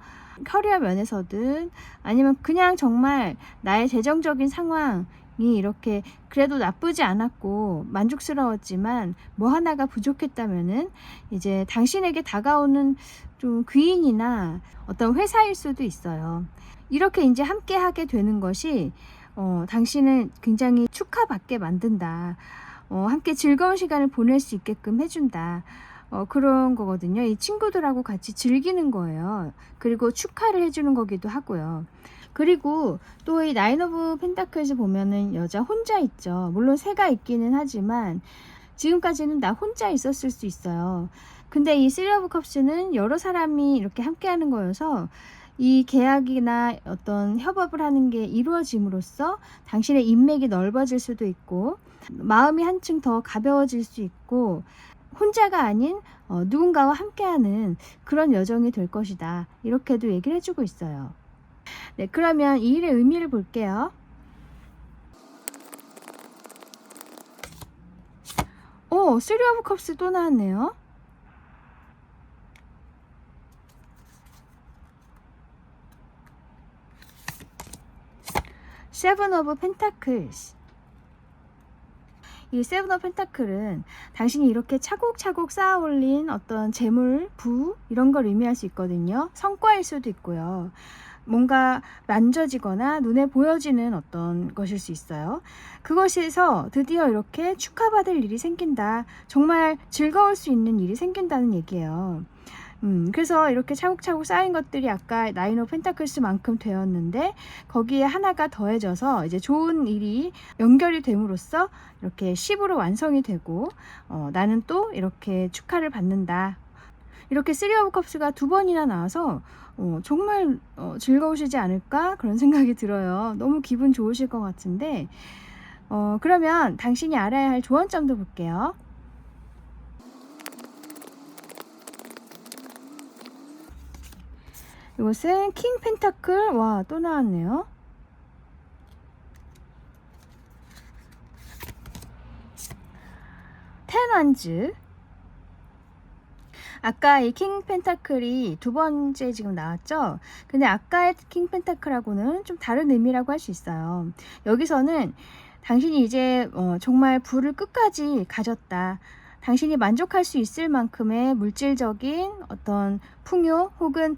커리어 면에서든 아니면 그냥 정말 나의 재정적인 상황이 이렇게 그래도 나쁘지 않았고 만족스러웠지만 뭐 하나가 부족했다면은 이제 당신에게 다가오는 좀 귀인이나 어떤 회사일 수도 있어요. 이렇게 이제 함께 하게 되는 것이 당신을 굉장히 축하받게 만든다. 함께 즐거운 시간을 보낼 수 있게끔 해준다. 그런 거거든요. 이 친구들하고 같이 즐기는 거예요. 그리고 축하를 해주는 거기도 하고요. 그리고 또 이 나인 오브 펜타클스 보면은 여자 혼자 있죠. 물론 새가 있기는 하지만 지금까지는 나 혼자 있었을 수 있어요. 근데 이 쓰리 오브 컵스는 여러 사람이 이렇게 함께 하는 거여서 이 계약이나 어떤 협업을 하는 게 이루어짐으로써 당신의 인맥이 넓어질 수도 있고 마음이 한층 더 가벼워질 수 있고 혼자가 아닌 누군가와 함께하는 그런 여정이 될 것이다. 이렇게도 얘기를 해주고 있어요. 네, 그러면 이 일의 의미를 볼게요. 쓰리 오브 컵스 또 나왔네요. 세븐 오브 펜타클스. 이 세븐 오브 펜타클은 당신이 이렇게 차곡차곡 쌓아 올린 어떤 재물, 부 이런 걸 의미할 수 있거든요. 성과일 수도 있고요. 뭔가 만져지거나 눈에 보여지는 어떤 것일 수 있어요. 그것에서 드디어 이렇게 축하받을 일이 생긴다. 정말 즐거울 수 있는 일이 생긴다는 얘기예요. 그래서 이렇게 차곡차곡 쌓인 것들이 아까 나인 오브 펜타클스만큼 되었는데 거기에 하나가 더해져서 이제 좋은 일이 연결이 됨으로써 이렇게 10으로 완성이 되고 나는 또 이렇게 축하를 받는다. 이렇게 3 오브 컵스가 2번이나 나와서 정말 즐거우시지 않을까 그런 생각이 들어요. 너무 기분 좋으실 것 같은데 그러면 당신이 알아야 할 조언점도 볼게요. 이것은 킹 펜타클. 와, 또 나왔네요. 텐 완즈. 아까 이 킹 펜타클이 2번째 지금 나왔죠. 근데 아까의 킹 펜타클하고는 좀 다른 의미라고 할 수 있어요. 여기서는 당신이 이제 정말 부를 끝까지 가졌다. 당신이 만족할 수 있을 만큼의 물질적인 어떤 풍요 혹은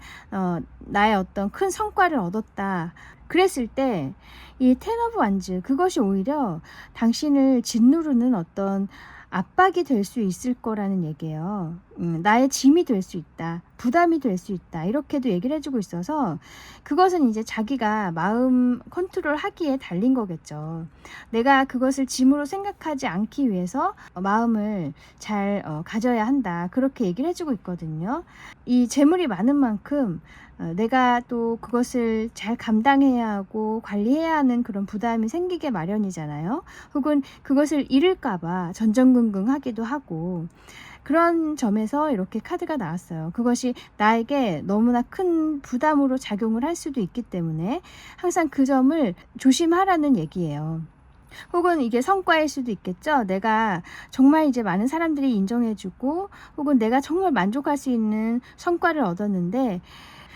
나의 어떤 큰 성과를 얻었다. 그랬을 때 이 텐 오브 완즈, 그것이 오히려 당신을 짓누르는 어떤 압박이 될 수 있을 거라는 얘기예요. 나의 짐이 될 수 있다. 부담이 될 수 있다. 이렇게도 얘기를 해주고 있어서 그것은 이제 자기가 마음 컨트롤 하기에 달린 거겠죠. 내가 그것을 짐으로 생각하지 않기 위해서 마음을 잘 가져야 한다. 그렇게 얘기를 해주고 있거든요. 이 재물이 많은 만큼 내가 또 그것을 잘 감당해야 하고 관리해야 하는 그런 부담이 생기게 마련이잖아요. 혹은 그것을 잃을까봐 전전긍긍하기도 하고 그런 점에서 이렇게 카드가 나왔어요. 그것이 나에게 너무나 큰 부담으로 작용을 할 수도 있기 때문에 항상 그 점을 조심하라는 얘기예요. 혹은 이게 성과일 수도 있겠죠. 내가 정말 이제 많은 사람들이 인정해주고 혹은 내가 정말 만족할 수 있는 성과를 얻었는데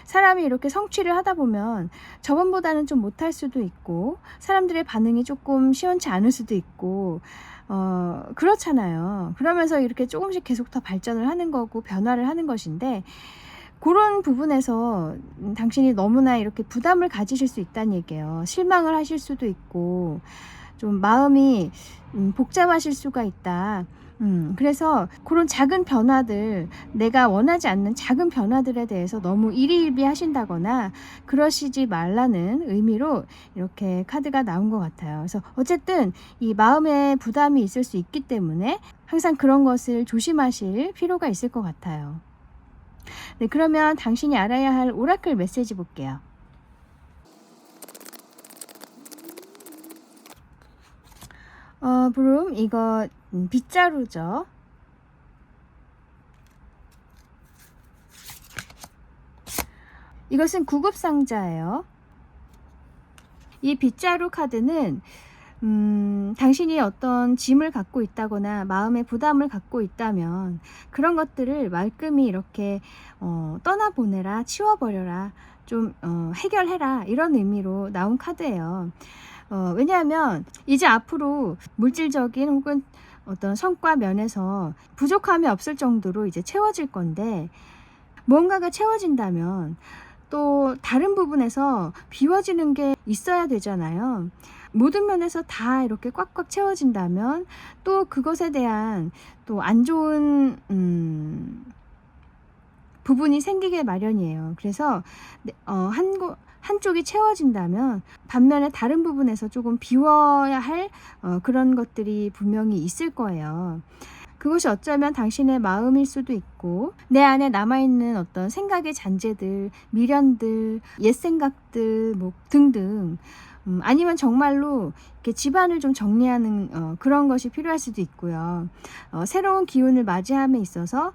사람이 이렇게 성취를 하다 보면 저번보다는 좀 못할 수도 있고 사람들의 반응이 조금 시원치 않을 수도 있고 그렇잖아요. 그러면서 이렇게 조금씩 계속 더 발전을 하는 거고 변화를 하는 것인데 그런 부분에서 당신이 너무나 이렇게 부담을 가지실 수 있다는 얘기예요. 실망을 하실 수도 있고 좀 마음이 복잡하실 수가 있다. 그래서 그런 작은 변화들, 내가 원하지 않는 작은 변화들에 대해서 너무 일희일비 하신다거나 그러시지 말라는 의미로 이렇게 카드가 나온 것 같아요. 그래서 어쨌든 이 마음에 부담이 있을 수 있기 때문에 항상 그런 것을 조심하실 필요가 있을 것 같아요. 네, 그러면 당신이 알아야 할 오라클 메시지 볼게요. 브룸, 이거 빗자루죠. 이것은 구급상자예요. 이 빗자루 카드는 당신이 어떤 짐을 갖고 있다거나 마음의 부담을 갖고 있다면 그런 것들을 말끔히 이렇게 떠나보내라, 치워버려라, 좀 해결해라, 이런 의미로 나온 카드예요. 왜냐하면 이제 앞으로 물질적인 혹은 어떤 성과 면에서 부족함이 없을 정도로 이제 채워질 건데 뭔가가 채워진다면 또 다른 부분에서 비워지는 게 있어야 되잖아요. 모든 면에서 다 이렇게 꽉꽉 채워진다면 또 그것에 대한 또 안 좋은 부분이 생기게 마련이에요. 그래서 한쪽이 채워진다면 반면에 다른 부분에서 조금 비워야 할 그런 것들이 분명히 있을 거예요. 그것이 어쩌면 당신의 마음일 수도 있고 내 안에 남아있는 어떤 생각의 잔재들, 미련들, 옛 생각들 뭐 등등 아니면 정말로 이렇게 집안을 좀 정리하는 그런 것이 필요할 수도 있고요. 새로운 기운을 맞이함에 있어서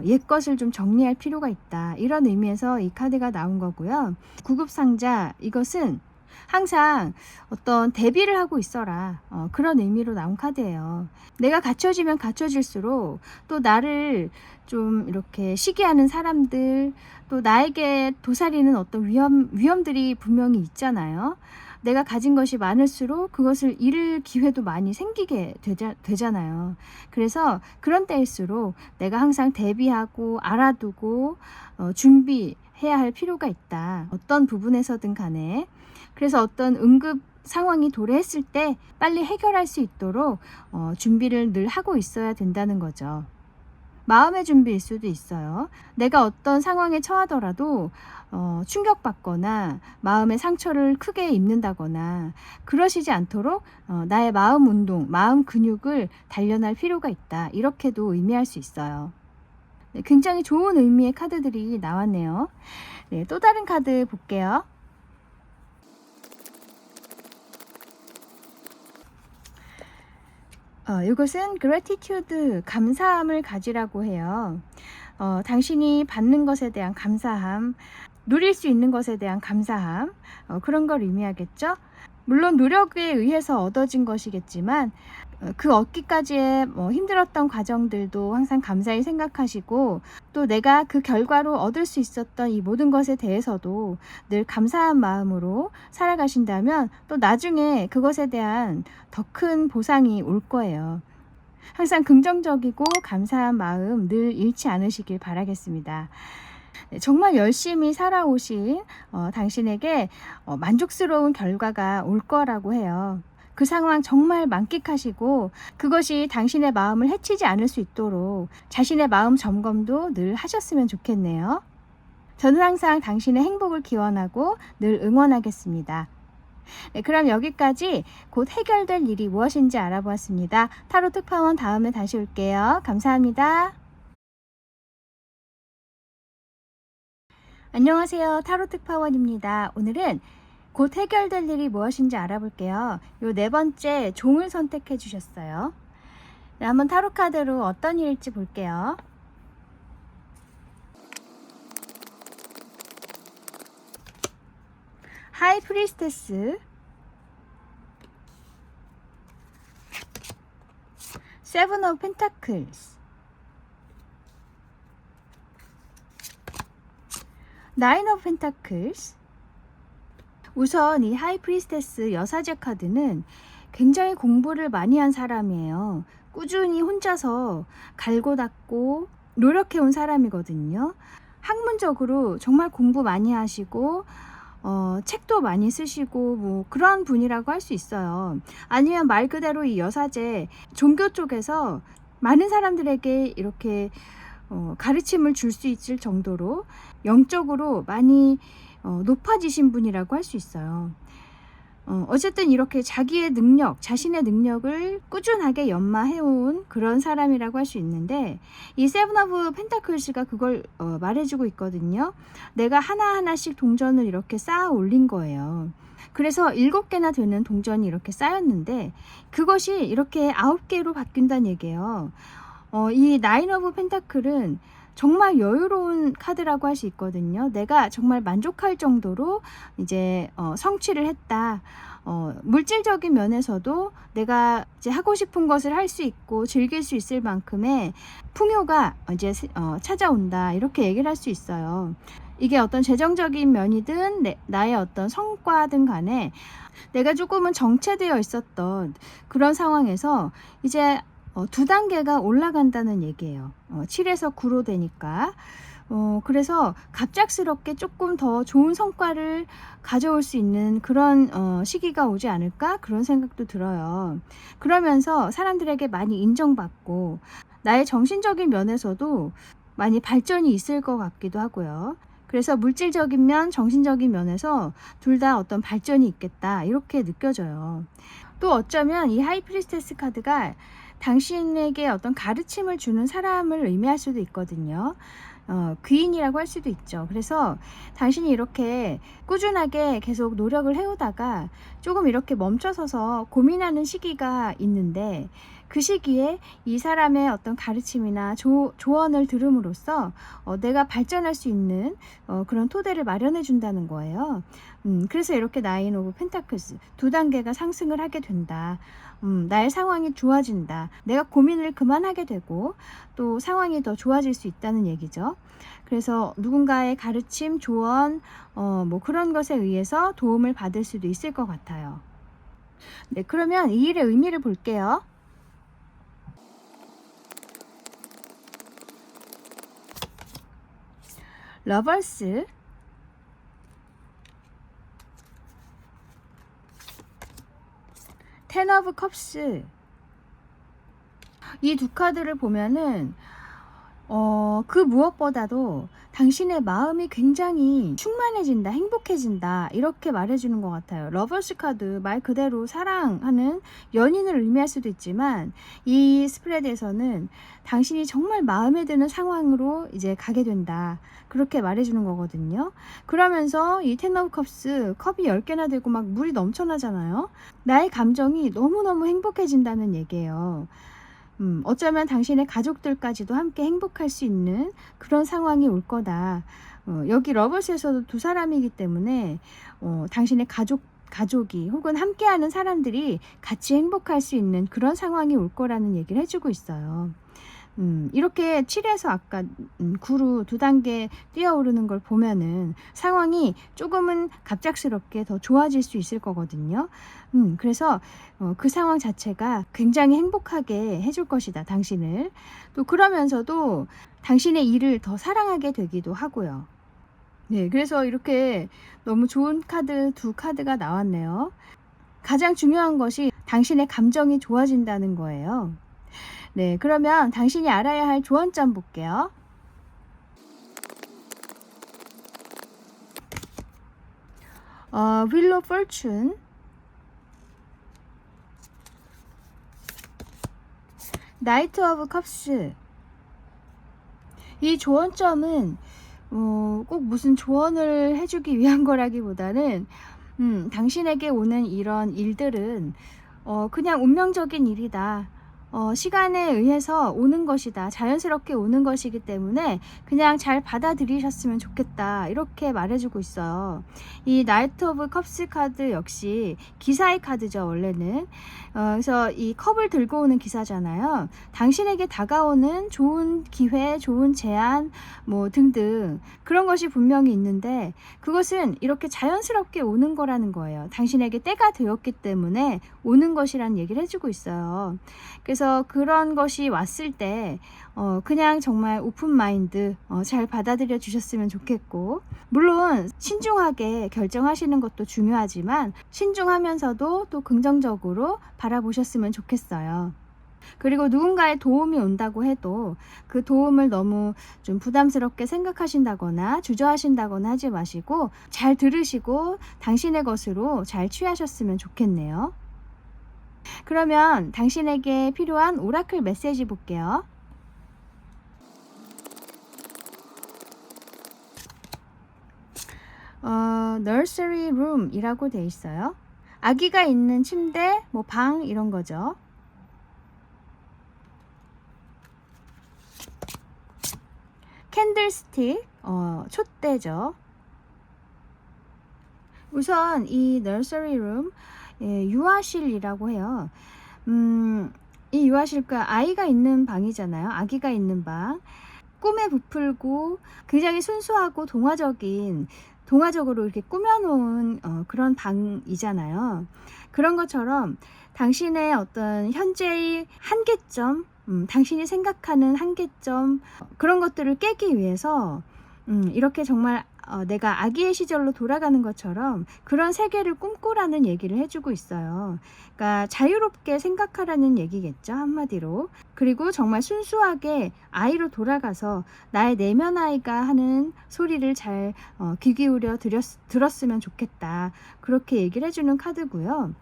옛 것을 좀 정리할 필요가 있다. 이런 의미에서 이 카드가 나온 거고요. 구급상자, 이것은 항상 어떤 대비를 하고 있어라. 그런 의미로 나온 카드예요. 내가 갖춰지면 갖춰질수록 또 나를 좀 이렇게 시기하는 사람들, 또 나에게 도사리는 어떤 위험들이 분명히 있잖아요. 내가 가진 것이 많을수록 그것을 잃을 기회도 많이 생기게 되잖아요. 그래서 그런 때일수록 내가 항상 대비하고 알아두고 준비해야 할 필요가 있다. 어떤 부분에서든 간에. 그래서 어떤 응급 상황이 도래했을 때 빨리 해결할 수 있도록 준비를 늘 하고 있어야 된다는 거죠. 마음의 준비일 수도 있어요. 내가 어떤 상황에 처하더라도 충격받거나 마음의 상처를 크게 입는다거나 그러시지 않도록 나의 마음 운동, 마음 근육을 단련할 필요가 있다. 이렇게도 의미할 수 있어요. 네, 굉장히 좋은 의미의 카드들이 나왔네요. 네, 또 다른 카드 볼게요. 이것은 gratitude, 감사함을 가지라고 해요. 당신이 받는 것에 대한 감사함, 누릴 수 있는 것에 대한 감사함, 그런 걸 의미하겠죠. 물론 노력에 의해서 얻어진 것이겠지만 그 얻기까지의 힘들었던 과정들도 항상 감사히 생각하시고, 또 내가 그 결과로 얻을 수 있었던 이 모든 것에 대해서도 늘 감사한 마음으로 살아가신다면 또 나중에 그것에 대한 더 큰 보상이 올 거예요. 항상 긍정적이고 감사한 마음 늘 잃지 않으시길 바라겠습니다. 정말 열심히 살아오신 당신에게 만족스러운 결과가 올 거라고 해요. 그 상황 정말 만끽하시고 그것이 당신의 마음을 해치지 않을 수 있도록 자신의 마음 점검도 늘 하셨으면 좋겠네요. 저는 항상 당신의 행복을 기원하고 늘 응원하겠습니다. 네, 그럼 여기까지 곧 해결될 일이 무엇인지 알아보았습니다. 타로 특파원 다음에 다시 올게요. 감사합니다. 안녕하세요. 타로 특파원입니다. 오늘은 곧 해결될 일이 무엇인지 알아볼게요. 요 네 번째 종을 선택해 주셨어요. 네, 한번 타로 카드로 어떤 일일지 볼게요. 하이 프리스테스, 세븐 오브 펜타클스, 나인 오브 펜타클스. 우선 이 하이 프리스테스 여사제 카드는 굉장히 공부를 많이 한 사람이에요. 꾸준히 혼자서 갈고 닦고 노력해온 사람이거든요. 학문적으로 정말 공부 많이 하시고 책도 많이 쓰시고 뭐 그런 분이라고 할 수 있어요. 아니면 말 그대로 이 여사제 종교 쪽에서 많은 사람들에게 이렇게 가르침을 줄 수 있을 정도로 영적으로 많이 높아지신 분이라고 할 수 있어요. 어쨌든 이렇게 자기의 능력, 자신의 능력을 꾸준하게 연마해온 그런 사람이라고 할 수 있는데, 이 세븐 오브 펜타클스가 그걸 말해주고 있거든요. 내가 하나하나씩 동전을 이렇게 쌓아 올린 거예요. 그래서 7개나 되는 동전이 이렇게 쌓였는데 그것이 이렇게 9개로 바뀐다는 얘기예요. 이 나인 오브 펜타클은 정말 여유로운 카드라고 할 수 있거든요. 내가 정말 만족할 정도로 이제 성취를 했다. 물질적인 면에서도 내가 이제 하고 싶은 것을 할 수 있고 즐길 수 있을 만큼의 풍요가 이제 찾아온다. 이렇게 얘기를 할 수 있어요. 이게 어떤 재정적인 면이든 나의 어떤 성과든 간에 내가 조금은 정체되어 있었던 그런 상황에서 이제 2단계가 올라간다는 얘기예요. 7에서 9로 되니까. 그래서 갑작스럽게 조금 더 좋은 성과를 가져올 수 있는 그런 시기가 오지 않을까? 그런 생각도 들어요. 그러면서 사람들에게 많이 인정받고 나의 정신적인 면에서도 많이 발전이 있을 것 같기도 하고요. 그래서 물질적인 면, 정신적인 면에서 둘 다 어떤 발전이 있겠다. 이렇게 느껴져요. 또 어쩌면 이 하이 프리스테스 카드가 당신에게 어떤 가르침을 주는 사람을 의미할 수도 있거든요. 귀인이라고 할 수도 있죠. 그래서 당신이 이렇게 꾸준하게 계속 노력을 해오다가 조금 이렇게 멈춰서서 고민하는 시기가 있는데, 그 시기에 이 사람의 어떤 가르침이나 조언을 들음으로써 내가 발전할 수 있는 그런 토대를 마련해 준다는 거예요. 그래서 이렇게 나인 오브 펜타클스 2단계가 상승을 하게 된다. 나의 상황이 좋아진다. 내가 고민을 그만하게 되고 또 상황이 더 좋아질 수 있다는 얘기죠. 그래서 누군가의 가르침, 조언, 뭐 그런 것에 의해서 도움을 받을 수도 있을 것 같아요. 네, 그러면 이 일의 의미를 볼게요. 러버스, 텐 오브 컵스. 이 두 카드를 보면은 그 무엇보다도 당신의 마음이 굉장히 충만해진다, 행복해진다, 이렇게 말해주는 것 같아요. 러버스 카드, 말 그대로 사랑하는 연인을 의미할 수도 있지만, 이 스프레드에서는 당신이 정말 마음에 드는 상황으로 이제 가게 된다, 그렇게 말해주는 거거든요. 그러면서 이 텐 오브 컵스, 컵이 10개나 되고 막 물이 넘쳐나잖아요. 나의 감정이 너무너무 행복해진다는 얘기예요. 어쩌면 당신의 가족들까지도 함께 행복할 수 있는 그런 상황이 올 거다. 여기 러버스에서도 두 사람이기 때문에 당신의 가족이 혹은 함께하는 사람들이 같이 행복할 수 있는 그런 상황이 올 거라는 얘기를 해주고 있어요. 이렇게 7에서 아까 9로 2단계 뛰어오르는 걸 보면은 상황이 조금은 갑작스럽게 더 좋아질 수 있을 거거든요. 그래서 그 상황 자체가 굉장히 행복하게 해줄 것이다, 당신을. 또 그러면서도 당신의 일을 더 사랑하게 되기도 하고요. 네, 그래서 이렇게 너무 좋은 카드 두 카드가 나왔네요. 가장 중요한 것이 당신의 감정이 좋아진다는 거예요. 네, 그러면 당신이 알아야 할 조언점 볼게요. Wheel of Fortune, Knight of Cups. 이 조언점은 꼭 무슨 조언을 해주기 위한 거라기보다는 당신에게 오는 이런 일들은 그냥 운명적인 일이다. 시간에 의해서 오는 것이다. 자연스럽게 오는 것이기 때문에 그냥 잘 받아들이셨으면 좋겠다. 이렇게 말해주고 있어요. 이 나이트 오브 컵스 카드 역시 기사의 카드죠, 원래는. 그래서 이 컵을 들고 오는 기사잖아요. 당신에게 다가오는 좋은 기회, 좋은 제안, 뭐 등등 그런 것이 분명히 있는데 그것은 이렇게 자연스럽게 오는 거라는 거예요. 당신에게 때가 되었기 때문에 오는 것이란 얘기를 해주고 있어요. 그래서 그런 것이 왔을 때 그냥 정말 오픈 마인드 잘 받아들여 주셨으면 좋겠고, 물론 신중하게 결정하시는 것도 중요하지만 신중하면서도 또 긍정적으로 바라보셨으면 좋겠어요. 그리고 누군가의 도움이 온다고 해도 그 도움을 너무 좀 부담스럽게 생각하신다거나 주저하신다거나 하지 마시고 잘 들으시고 당신의 것으로 잘 취하셨으면 좋겠네요. 그러면 당신에게 필요한 오라클 메시지 볼게요. nursery room 이라고 돼 있어요. 아기가 있는 침대, 뭐 방 이런 거죠. 캔들스틱, 촛대죠. 우선 이 nursery room, 유아실이라고 해요. 이 유아실과 아이가 있는 방이잖아요. 아기가 있는 방. 꿈에 부풀고 굉장히 순수하고 동화적으로 이렇게 꾸며놓은 그런 방이잖아요. 그런 것처럼 당신의 어떤 현재의 한계점, 당신이 생각하는 한계점, 그런 것들을 깨기 위해서 이렇게 정말 내가 아기의 시절로 돌아가는 것처럼 그런 세계를 꿈꾸라는 얘기를 해주고 있어요. 그러니까 자유롭게 생각하라는 얘기겠죠, 한마디로. 그리고 정말 순수하게 아이로 돌아가서 나의 내면 아이가 하는 소리를 잘 귀 기울여 들었으면 좋겠다, 그렇게 얘기를 해주는 카드고요.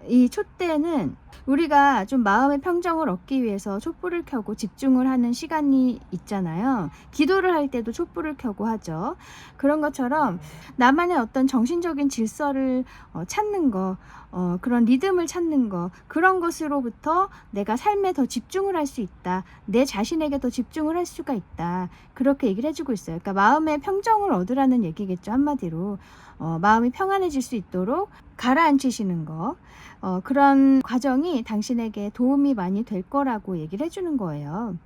이 촛대는 우리가 좀 마음의 평정을 얻기 위해서 촛불을 켜고 집중을 하는 시간이 있잖아요. 기도를 할 때도 촛불을 켜고 하죠. 그런 그런 것처럼 나만의 어떤 정신적인 질서를 찾는 거, 그런 리듬을 찾는 거, 그런 것으로부터 내가 삶에 더 집중을 할 수 있다. 내 자신에게 더 집중을 할 수가 있다. 그렇게 얘기를 해주고 있어요. 그러니까 마음의 평정을 얻으라는 얘기겠죠. 한마디로. 마음이 평안해질 수 있도록 가라앉히시는 거. 그런 과정이 당신에게 도움이 많이 될 거라고 얘기를 해주는 거예요.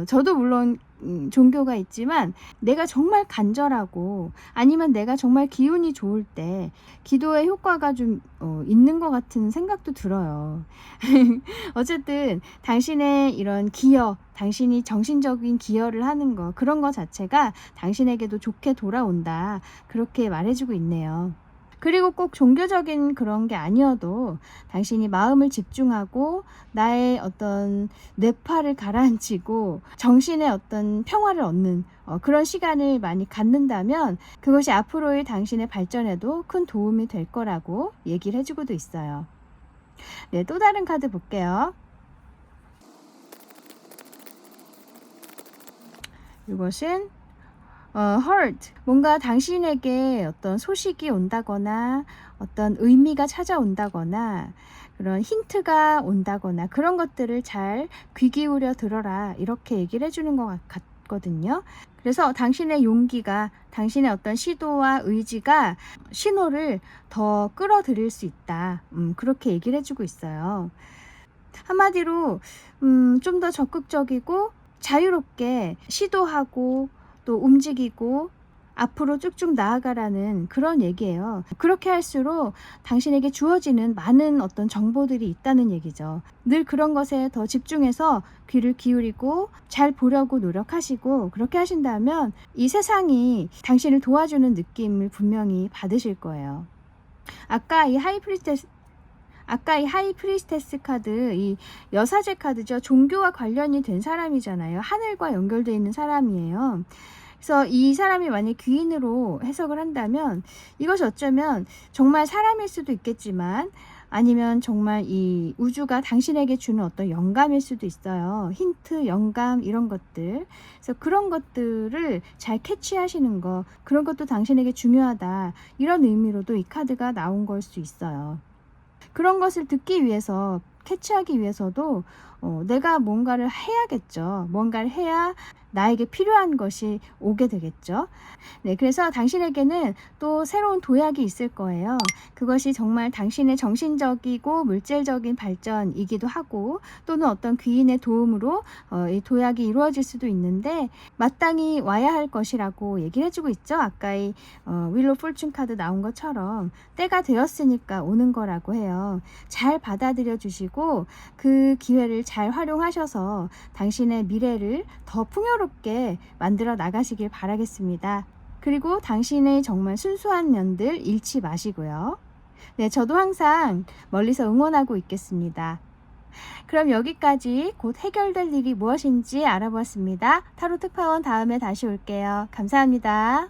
저도 물론 종교가 있지만 내가 정말 간절하고 아니면 내가 정말 기운이 좋을 때 기도의 효과가 좀 있는 것 같은 생각도 들어요. 어쨌든 당신의 이런 기여, 당신이 정신적인 기여를 하는 거, 그런 거 자체가 당신에게도 좋게 돌아온다. 그렇게 말해주고 있네요. 그리고 꼭 종교적인 그런 게 아니어도 당신이 마음을 집중하고 나의 어떤 뇌파를 가라앉히고 정신의 어떤 평화를 얻는 그런 시간을 많이 갖는다면 그것이 앞으로의 당신의 발전에도 큰 도움이 될 거라고 얘기를 해주고도 있어요. 네, 또 다른 카드 볼게요. 이것은 hurt. 뭔가 당신에게 어떤 소식이 온다거나 어떤 의미가 찾아온다거나 그런 힌트가 온다거나 그런 것들을 잘 귀 기울여 들어라. 이렇게 얘기를 해주는 것 같거든요. 그래서 당신의 용기가, 당신의 어떤 시도와 의지가 신호를 더 끌어들일 수 있다. 그렇게 얘기를 해주고 있어요. 한마디로 좀 더 적극적이고 자유롭게 시도하고 또 움직이고 앞으로 쭉쭉 나아가라는 그런 얘기예요. 그렇게 할수록 당신에게 주어지는 많은 어떤 정보들이 있다는 얘기죠. 늘 그런 것에 더 집중해서 귀를 기울이고 잘 보려고 노력하시고 그렇게 하신다면 이 세상이 당신을 도와주는 느낌을 분명히 받으실 거예요. 아까 이 하이프리스테스 카드, 이 여사제 카드죠. 종교와 관련이 된 사람이잖아요. 하늘과 연결되어 있는 사람이에요. 그래서 이 사람이 만약 귀인으로 해석을 한다면 이것이 어쩌면 정말 사람일 수도 있겠지만 아니면 정말 이 우주가 당신에게 주는 어떤 영감일 수도 있어요. 힌트, 영감 이런 것들. 그래서 그런 것들을 잘 캐치하시는 거, 그런 것도 당신에게 중요하다. 이런 의미로도 이 카드가 나온 걸 수 있어요. 그런 것을 듣기 위해서, 캐치하기 위해서도 내가 뭔가를 해야겠죠. 뭔가를 해야 나에게 필요한 것이 오게 되겠죠. 네, 그래서 당신에게는 또 새로운 도약이 있을 거예요. 그것이 정말 당신의 정신적이고 물질적인 발전이기도 하고 또는 어떤 귀인의 도움으로 이 도약이 이루어질 수도 있는데 마땅히 와야 할 것이라고 얘기를 해주고 있죠. 아까 이 윌로 폴춘 카드 나온 것처럼 때가 되었으니까 오는 거라고 해요. 잘 받아들여 주시고 그 기회를 잘 활용하셔서 당신의 미래를 더 풍요롭게 만들어 나가시길 바라겠습니다. 그리고 당신의 정말 순수한 면들 잃지 마시고요. 네, 저도 항상 멀리서 응원하고 있겠습니다. 그럼 여기까지 곧 해결될 일이 무엇인지 알아보았습니다. 타로 특파원 다음에 다시 올게요. 감사합니다.